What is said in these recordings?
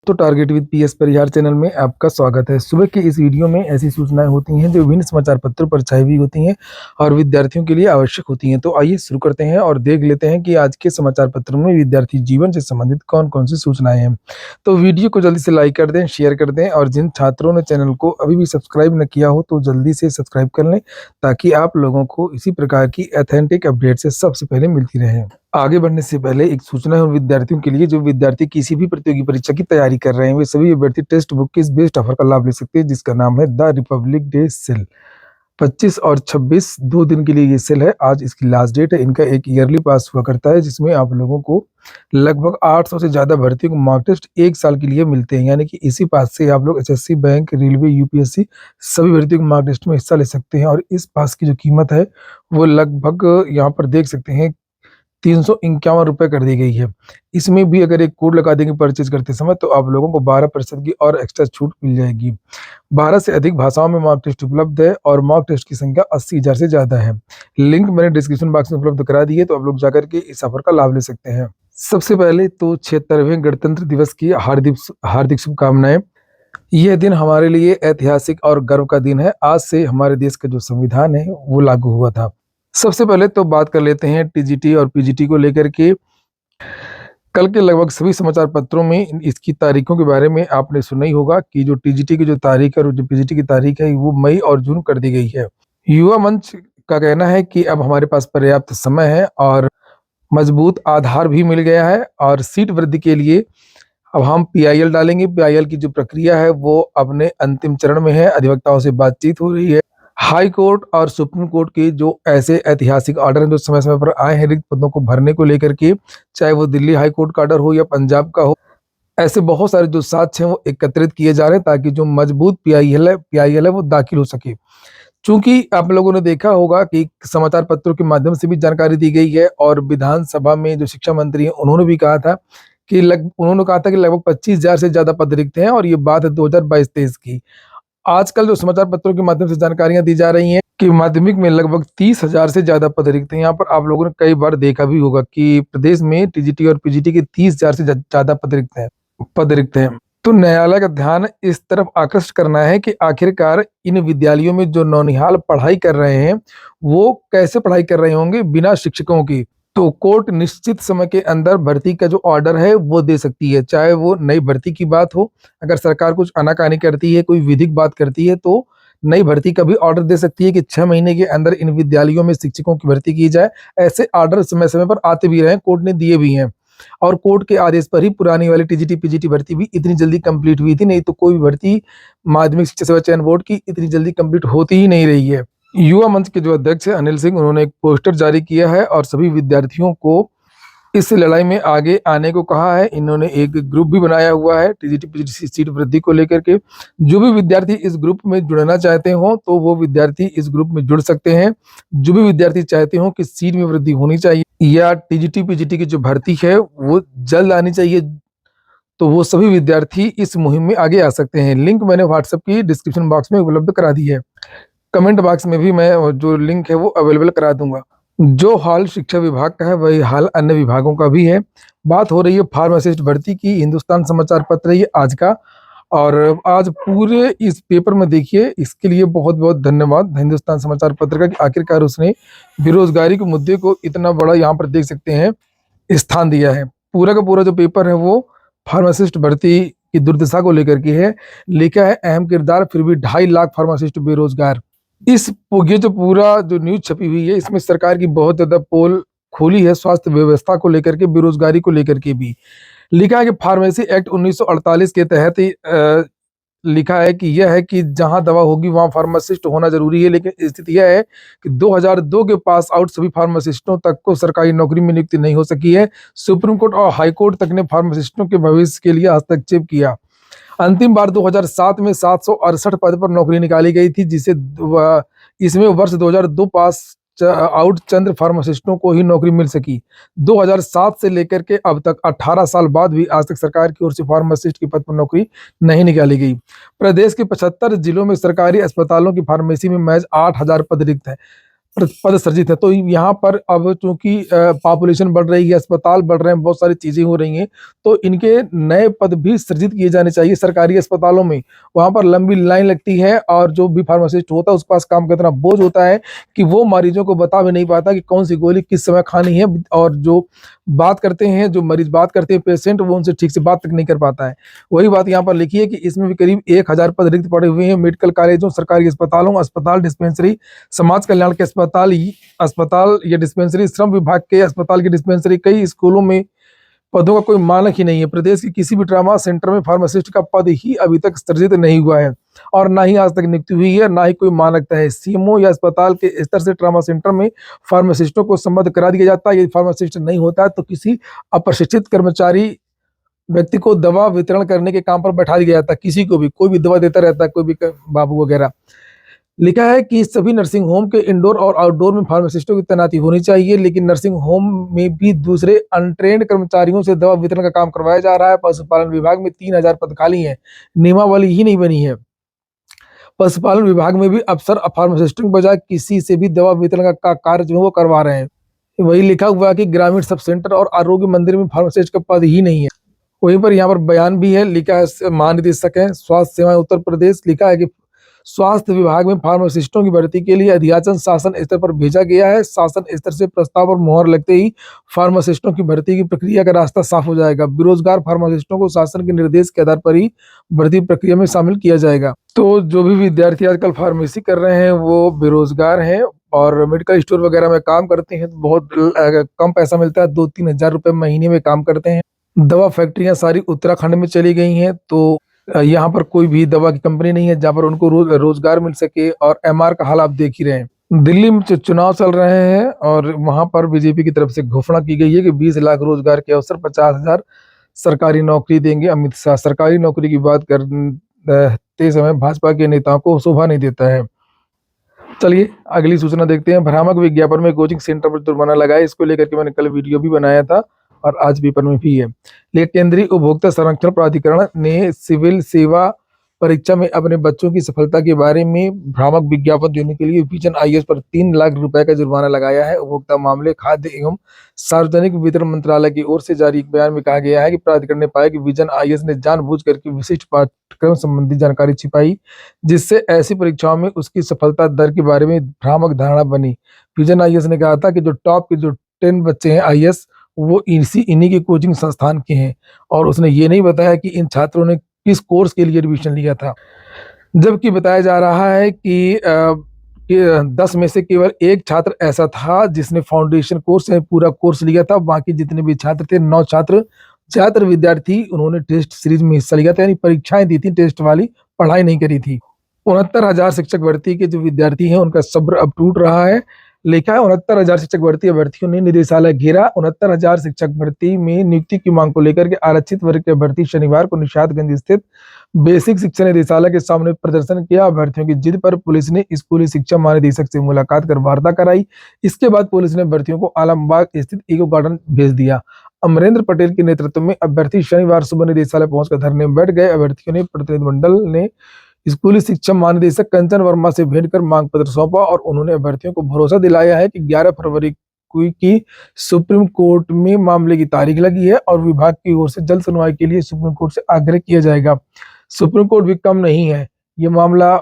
तो target with PS Parihar channel में आपका स्वागत है। सुबह की इस वीडियो में ऐसी सूचनाएं होती हैं जो विभिन्न समाचार पत्रों पर छाई हुई होती हैं और विद्यार्थियों के लिए आवश्यक होती हैं। तो आइए शुरू करते हैं और देख लेते हैं कि आज के समाचार पत्रों में विद्यार्थी जीवन से संबंधित कौन-कौन सी सूचनाएं हैं। तो वीडियो को जल्दी से लाइक कर दें, शेयर कर दें और जिन छात्रों ने चैनल को अभी भी सब्सक्राइब न किया हो तो जल्दी से सब्सक्राइब कर लें ताकि आप लोगों को इसी प्रकार की ऑथेंटिक अपडेट से सबसे पहले मिलती रहे। आगे बढ़ने से पहले एक सूचना है उन विद्यार्थियों के लिए जो विद्यार्थी किसी भी प्रतियोगी परीक्षा की तैयारी कर रहे हैं। वे सभी अभ्यर्थी टेक्स्ट बुक के इस बेस्ट ऑफर का लाभ ले सकते हैं जिसका नाम है द रिपब्लिक डे सेल। 25 और 26 2 दिन के लिए ये सेल है। आज इसकी लास्ट डेट है। इनका एक ईयरली पास हुआ करता है जिसमें आप लोगों को लगभग 800 से ज़्यादा भर्तियों को मॉक टेस्ट 1 साल के लिए मिलते हैं। यानी कि इसी पास से आप लोग एसएससी, बैंक, रेलवे, यूपीएससी सभी भर्तियों के मॉक टेस्ट में हिस्सा ले सकते हैं। और इस पास की जो कीमत है वो लगभग यहाँ पर देख सकते हैं 351 रुपये कर दी गई है। इसमें भी अगर एक कोड लगा देंगे परचेज करते समय तो आप लोगों को 12% की और एक्स्ट्रा छूट मिल जाएगी। 12 से अधिक भाषाओं में मॉक टेस्ट उपलब्ध है और मॉक टेस्ट की संख्या 80,000 से ज़्यादा है। लिंक मैंने डिस्क्रिप्शन बॉक्स में उपलब्ध करा दी है, तो आप लोग जाकर के इस ऑफर का लाभ ले सकते हैं। सबसे पहले तो 76वें गणतंत्र दिवस की हार्दिक शुभकामनाएं। यह दिन हमारे लिए ऐतिहासिक और गर्व का दिन है। आज से हमारे देश का जो संविधान है वो लागू हुआ था। सबसे पहले तो बात कर लेते हैं टीजीटी और पीजीटी को लेकर के। कल के लगभग सभी समाचार पत्रों में इसकी तारीखों के बारे में आपने सुना ही होगा कि जो टीजीटी की जो तारीख है और जो पीजीटी की तारीख है वो मई और जून कर दी गई है। युवा मंच का कहना है कि अब हमारे पास पर्याप्त समय है और मजबूत आधार भी मिल गया है और सीट वृद्धि के लिए अब हम पीआईएल डालेंगे। पीआईएल की जो प्रक्रिया है वो अपने अंतिम चरण में है। अधिवक्ताओं से बातचीत हो रही है। हाई कोर्ट और सुप्रीम कोर्ट के जो ऐसे ऐतिहासिक ऑर्डर हैं जो समय समय पर आए हैं रिक्त पदों को भरने को लेकर के, चाहे वो दिल्ली हाई कोर्ट का ऑर्डर हो या पंजाब का हो, ऐसे बहुत सारे जो साक्ष्य हैं वो एकत्रित किए जा रहे हैं ताकि जो मजबूत पीआईएल है वो दाखिल हो सके। चूंकि आप लोगों ने देखा होगा कि समाचार पत्रों के माध्यम से भी जानकारी दी गई है और विधानसभा में जो शिक्षा मंत्री हैं उन्होंने भी कहा था कि लगभग 25,000 से ज्यादा पद रिक्त हैं और ये बात है 2022-23 की। आजकल जो समाचार पत्रों के माध्यम से जानकारियां दी जा रही हैं कि माध्यमिक में लगभग 30,000 से ज्यादा पद रिक्त हैं। यहाँ पर आप लोगों ने कई बार देखा भी होगा कि प्रदेश में टीजीटी और पीजीटी के 30,000 से ज्यादा पद रिक्त हैं। तो न्यायालय का ध्यान इस तरफ आकृष्ट करना है कि आखिरकार इन विद्यालयों में जो नौनिहाल पढ़ाई कर रहे हैं वो कैसे पढ़ाई कर रहे होंगे बिना शिक्षकों की। तो कोर्ट निश्चित समय के अंदर भर्ती का जो ऑर्डर है वो दे सकती है, चाहे वो नई भर्ती की बात हो। अगर सरकार कुछ आनाकानी करती है, कोई विधिक बात करती है तो नई भर्ती का भी ऑर्डर दे सकती है कि 6 महीने के अंदर इन विद्यालयों में शिक्षकों की भर्ती की जाए। ऐसे ऑर्डर समय समय पर आते भी रहे, कोर्ट ने दिए भी हैं और कोर्ट के आदेश पर ही पुरानी वाली टीजीटी पीजीटी भर्ती भी इतनी जल्दी कंप्लीट हुई थी। नहीं तो कोई भी भर्ती माध्यमिक शिक्षा सेवा चयन बोर्ड की इतनी जल्दी कंप्लीट होती ही नहीं रही है। युवा मंच के जो अध्यक्ष है अनिल सिंह, उन्होंने एक पोस्टर जारी किया है और सभी विद्यार्थियों को इस लड़ाई में आगे आने को कहा है। इन्होंने एक ग्रुप भी बनाया हुआ है टीजीटी पीजीटी सीट वृद्धि को लेकर के। जो भी विद्यार्थी इस ग्रुप में जुड़ना चाहते हो तो वो विद्यार्थी इस ग्रुप में जुड़ सकते हैं। जो भी विद्यार्थी चाहते हो कि सीट में वृद्धि होनी चाहिए या टीजीटी पीजीटी की जो भर्ती है वो जल्द आनी चाहिए, तो वो सभी विद्यार्थी इस मुहिम में आगे आ सकते हैं। लिंक मैंने व्हाट्सएप की डिस्क्रिप्शन बॉक्स में उपलब्ध करा दी है। कमेंट बॉक्स में भी मैं जो लिंक है वो अवेलेबल करा दूंगा। जो हाल शिक्षा विभाग का है वही हाल अन्य विभागों का भी है। बात हो रही है फार्मासिस्ट भर्ती की। हिंदुस्तान समाचार पत्र है ये आज का और आज पूरे इस पेपर में देखिए, इसके लिए बहुत बहुत धन्यवाद हिंदुस्तान समाचार पत्र का कि आखिरकार उसने बेरोजगारी के मुद्दे को इतना बड़ा यहाँ पर देख सकते हैं स्थान दिया है। पूरा का पूरा जो पेपर है वो फार्मासिस्ट भर्ती की दुर्दशा को लेकर के है। लिखा है अहम किरदार फिर भी 2.5 लाख फार्मासिस्ट बेरोजगार। ये जो पूरा जो न्यूज छपी हुई है इसमें सरकार की बहुत ज्यादा पोल खोली है स्वास्थ्य व्यवस्था को लेकर के, बेरोजगारी को लेकर के भी। लिखा है कि फार्मेसी एक्ट 1948 के तहत लिखा है कि यह है कि जहां दवा होगी वहां फार्मासिस्ट होना जरूरी है, लेकिन स्थिति यह है कि 2002 के पास आउट सभी फार्मासिस्टों तक को सरकारी नौकरी में नियुक्ति नहीं हो सकी है। सुप्रीम कोर्ट और हाई कोर्ट तक ने फार्मासिस्टों के भविष्य के लिए हस्तक्षेप किया। अंतिम बार 2007 में 768 पद पर नौकरी निकाली गई थी, इसमें वर्ष 2002 पास आउट चंद्र फार्मासिस्टों को ही नौकरी मिल सकी। 2007 से लेकर के अब तक 18 साल बाद भी आज तक सरकार की ओर से फार्मासिस्ट के पद पर नौकरी नहीं निकाली गई। प्रदेश के 75 जिलों में सरकारी अस्पतालों की फार्मेसी में महज 8,000 पद रिक्त हैं। पद सृजित है। तो यहाँ पर अब चूंकि पॉपुलेशन बढ़ रही है, अस्पताल बढ़ रहे हैं, बहुत सारी चीजें हो रही हैं, तो इनके नए पद भी सृजित किए जाने चाहिए सरकारी अस्पतालों में। वहां पर लंबी लाइन लगती है और जो भी फार्मासिस्ट होता है उसके पास काम का इतना बोझ होता है कि वो मरीजों को बता भी नहीं पाता कि कौन सी गोली किस समय खानी है। और जो बात करते हैं, जो मरीज बात करते हैं, पेशेंट, वो उनसे ठीक से बात तक नहीं कर पाता है। वही बात यहाँ पर लिखी है कि इसमें भी करीब 1000 पद रिक्त पड़े हुए हैं मेडिकल कॉलेजों, सरकारी अस्पतालों, अस्पताल, डिस्पेंसरी, समाज कल्याण के अस्पताल या डिस्पेंसरी, श्रम विभाग के अस्पताल की डिस्पेंसरी, कई स्कूलों में पदों का कोई मानक ही नहीं है। प्रदेश के किसी भी ट्रामा सेंटर में फार्मासिस्ट का पद ही अभी तक सृजित नहीं हुआ है और ना ही आज तक नियुक्ति हुई है, ना ही कोई मानकता है। सीएमओ या अस्पताल के स्तर से ट्रामा सेंटर में फार्मासिस्टों को संबद्ध करा दिया जाता है। यदि फार्मासिस्ट नहीं होता है तो किसी अप्रशिक्षित कर्मचारी व्यक्ति को दवा वितरण करने के काम पर बैठा दिया जाता है। किसी को भी, कोई भी दवा देता रहता है, कोई भी बाबू वगैरह। लिखा है कि सभी नर्सिंग होम के इंडोर और आउटडोर में फार्मासिस्टों की तैनाती होनी चाहिए, लेकिन नर्सिंग होम में भी दूसरे अनट्रेंड कर्मचारियों से दवा वितरण का काम करवाया जा रहा है। पशुपालन विभाग में 3000 पद खाली हैं, नियमावली ही नहीं बनी है। पशुपालन विभाग में भी अफसर फार्मासिस्टों के बजाय किसी से भी दवा वितरण का कार्य जो है वो करवा रहे हैं। वही लिखा हुआ है कि ग्रामीण सब सेंटर और आरोग्य मंदिर में फार्मासिस्ट का पद ही नहीं है। वहीं पर यहाँ पर बयान भी है, लिखा है, महानिदेशक है स्वास्थ्य सेवाएं उत्तर प्रदेश, लिखा है कि स्वास्थ्य विभाग में फार्मासिस्टों की भर्ती के लिए अध्याचन शासन स्तर पर भेजा गया है। शासन स्तर से प्रस्ताव पर मोहर लगते ही फार्मासिस्टों की भर्ती की प्रक्रिया का रास्ता साफ हो जाएगा। बेरोजगार फार्मासिस्टों को शासन के निर्देश के आधार पर ही भर्ती प्रक्रिया में शामिल किया जाएगा। तो जो भी विद्यार्थी आजकल फार्मेसी कर रहे हैं वो बेरोजगार हैं और मेडिकल स्टोर वगैरह में काम करते हैं, तो बहुत कम पैसा मिलता है, 2-3 हजार रुपए महीने में काम करते हैं। दवा फैक्ट्रियां सारी उत्तराखंड में चली गई हैं, तो यहाँ पर कोई भी दवा की कंपनी नहीं है जहाँ पर उनको रोजगार मिल सके। और एमआर का हाल आप देख ही रहे हैं। दिल्ली में चुनाव चल रहे हैं और वहां पर बीजेपी की तरफ से घोषणा की गई है कि 20 लाख रोजगार के अवसर, 50,000 सरकारी नौकरी देंगे अमित शाह। सरकारी नौकरी की बात करते समय भाजपा के नेताओं को शोभा नहीं देता है। चलिए अगली सूचना देखते हैं। भ्रामक विज्ञापन में कोचिंग सेंटर पर जुर्माना लगाए, इसको लेकर के मैंने कल वीडियो भी बनाया था और आज पेपर में भी है। लेकिन केंद्रीय उपभोक्ता संरक्षण प्राधिकरण ने सिविल सेवा परीक्षा में अपने बच्चों की सफलता के बारे में भ्रामक विज्ञापन देने के लिए विजन आईएएस पर 3 लाख रुपए का जुर्माना लगाया है। उपभोक्ता मामले, खाद्य एवं सार्वजनिक वितरण मंत्रालय की ओर से जारी एक बयान में कहा गया है कि प्राधिकरण ने पाया कि विजन आईएएस ने जानबूझकर के विशिष्ट पाठ्यक्रम संबंधी जानकारी छिपाई, जिससे ऐसी परीक्षाओं में उसकी सफलता दर के बारे में भ्रामक धारणा बनी। विजन आईएएस ने कहा था कि जो टॉप के जो 10 बच्चे हैं आईएएस, वो इन्हीं के कोचिंग संस्थान के हैं और उसने ये नहीं बताया कि इन छात्रों ने किस कोर्स के लिए एडमिशन लिया था। जबकि बताया जा रहा है कि 10 में से केवल एक छात्र ऐसा था जिसने फाउंडेशन कोर्स या पूरा कोर्स लिया था। बाकी जितने भी छात्र थे, 9 छात्र, ज्यादातर विद्यार्थी, उन्होंने टेस्ट सीरीज में हिस्सा लिया था, यानी परीक्षाएं दी थी, टेस्ट वाली पढ़ाई नहीं करी थी। 69,000 शिक्षक भर्ती के जो विद्यार्थी हैं उनका सब्र अब टूट रहा है। लिखा है 69,000 शिक्षक भर्ती अभ्यर्थियों ने निदेशालय घेरा। 69,000 शिक्षक भर्ती में नियुक्ति की मांग को लेकर के आरक्षित वर्ग के अभ्यर्थी शनिवार को निषादगंज स्थित बेसिक शिक्षा निदेशालय के सामने प्रदर्शन किया। अभ्यर्थियों की जिद पर पुलिस ने स्कूली शिक्षा महानिदेशक से मुलाकात कर वार्ता कराई। इसके बाद पुलिस ने अभ्यर्थियों को आलमबाग स्थित इको गार्डन भेज दिया। अमरेंद्र पटेल के नेतृत्व में अभ्यर्थी शनिवार सुबह निदेशालय पहुंचकर धरने में बैठ गए। अभ्यर्थियों ने प्रतिनिधिमंडल ने स्कूली शिक्षा महानिदेशक कंचन वर्मा से भेंट कर मांग पत्र सौंपा और उन्होंने अभ्यर्थियों को भरोसा दिलाया है कि 11 फरवरी की सुप्रीम कोर्ट में मामले की तारीख लगी है और विभाग की ओर से जल्द सुनवाई के लिए सुप्रीम कोर्ट से आग्रह किया जाएगा। सुप्रीम कोर्ट भी कम नहीं है, ये मामला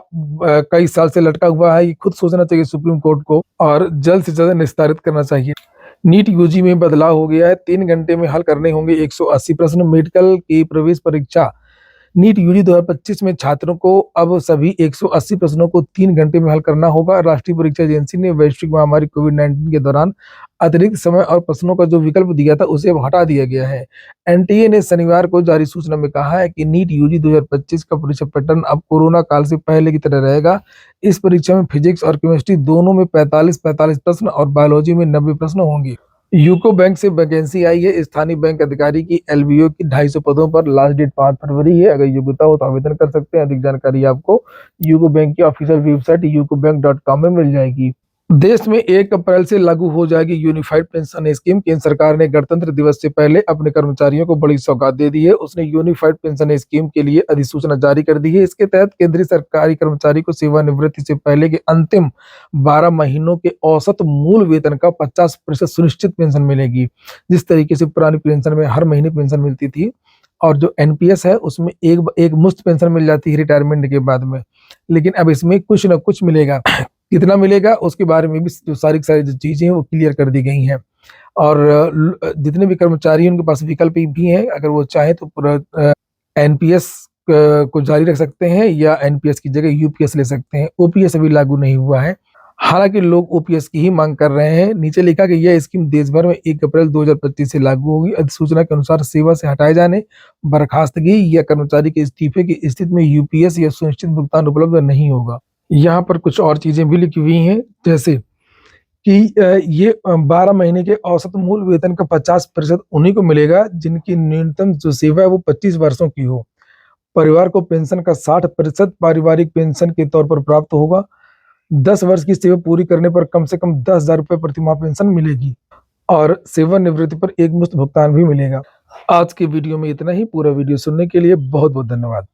कई साल से लटका हुआ है। ये खुद सोचना चाहिए सुप्रीम कोर्ट को और जल्द से जल्द निस्तारित करना चाहिए। नीट यूजी में बदलाव हो गया है, 3 घंटे में हल करने होंगे 180 प्रश्न। मेडिकल की प्रवेश परीक्षा नीट यूजी 2025 में छात्रों को अब सभी 180 प्रश्नों को 3 घंटे में हल करना होगा। राष्ट्रीय परीक्षा एजेंसी ने वैश्विक महामारी कोविड-19 के दौरान अतिरिक्त समय और प्रश्नों का जो विकल्प दिया था उसे अब हटा दिया गया है। एनटीए ने शनिवार को जारी सूचना में कहा है कि नीट यूजी 2025 का परीक्षा पैटर्न अब कोरोना काल से पहले की तरह रहेगा। इस परीक्षा में फिजिक्स और केमिस्ट्री दोनों में 45-45 प्रश्न और बायोलॉजी में 90 प्रश्न होंगे। यूको बैंक से वैकेंसी आई है। स्थानीय बैंक अधिकारी की एलबीओ की 250 पदों पर लास्ट डेट 5 फरवरी है। अगर योग्यता हो तो आवेदन कर सकते हैं। अधिक जानकारी आपको यूको बैंक की ऑफिशियल वेबसाइट yukobank.com में मिल जाएगी। देश में 1 अप्रैल से लागू हो जाएगी यूनिफाइड पेंशन स्कीम। केंद्र सरकार ने गणतंत्र दिवस से पहले अपने कर्मचारियों को बड़ी सौगात दे दी है। उसने यूनिफाइड पेंशन स्कीम के लिए अधिसूचना जारी कर दी है। इसके तहत केंद्रीय सरकारी कर्मचारी को सेवानिवृत्ति से पहले के अंतिम 12 महीनों के औसत मूल वेतन का 50% सुनिश्चित पेंशन मिलेगी। जिस तरीके से पुरानी पेंशन में हर महीने पेंशन मिलती थी और जो एनपीएस है उसमें एक मुश्त पेंशन मिल जाती है रिटायरमेंट के बाद में, लेकिन अब इसमें कुछ ना कुछ मिलेगा। कितना मिलेगा उसके बारे में भी जो सारी की सारी जो चीजें हैं वो क्लियर कर दी गई हैं। और जितने भी कर्मचारी हैं उनके पास विकल्प भी हैं, अगर वो चाहे तो पूरा एनपीएस को जारी रख सकते हैं या एनपीएस की जगह यूपीएस ले सकते हैं। ओपीएस अभी लागू नहीं हुआ है, हालांकि लोग ओपीएस की ही मांग कर रहे हैं। नीचे लिखा कि यह स्कीम देश भर में 1 अप्रैल 2025 से लागू होगी। अधिसूचना के अनुसार सेवा से हटाए जाने, बर्खास्तगी या कर्मचारी के इस्तीफे की स्थिति में यूपीएस या सुनिश्चित भुगतान उपलब्ध नहीं होगा। यहाँ पर कुछ और चीजें भी लिखी हुई हैं, जैसे कि ये 12 महीने के औसत मूल वेतन का 50% उन्हीं को मिलेगा जिनकी न्यूनतम जो सेवा है वो 25 वर्षों की हो। परिवार को पेंशन का 60% पारिवारिक पेंशन के तौर पर प्राप्त होगा। 10 वर्ष की सेवा पूरी करने पर कम से कम 10,000 रुपये प्रतिमाह पेंशन मिलेगी और सेवानिवृत्ति पर एक मुश्त भुगतान भी मिलेगा। आज के वीडियो में इतना ही। पूरा वीडियो सुनने के लिए बहुत बहुत धन्यवाद।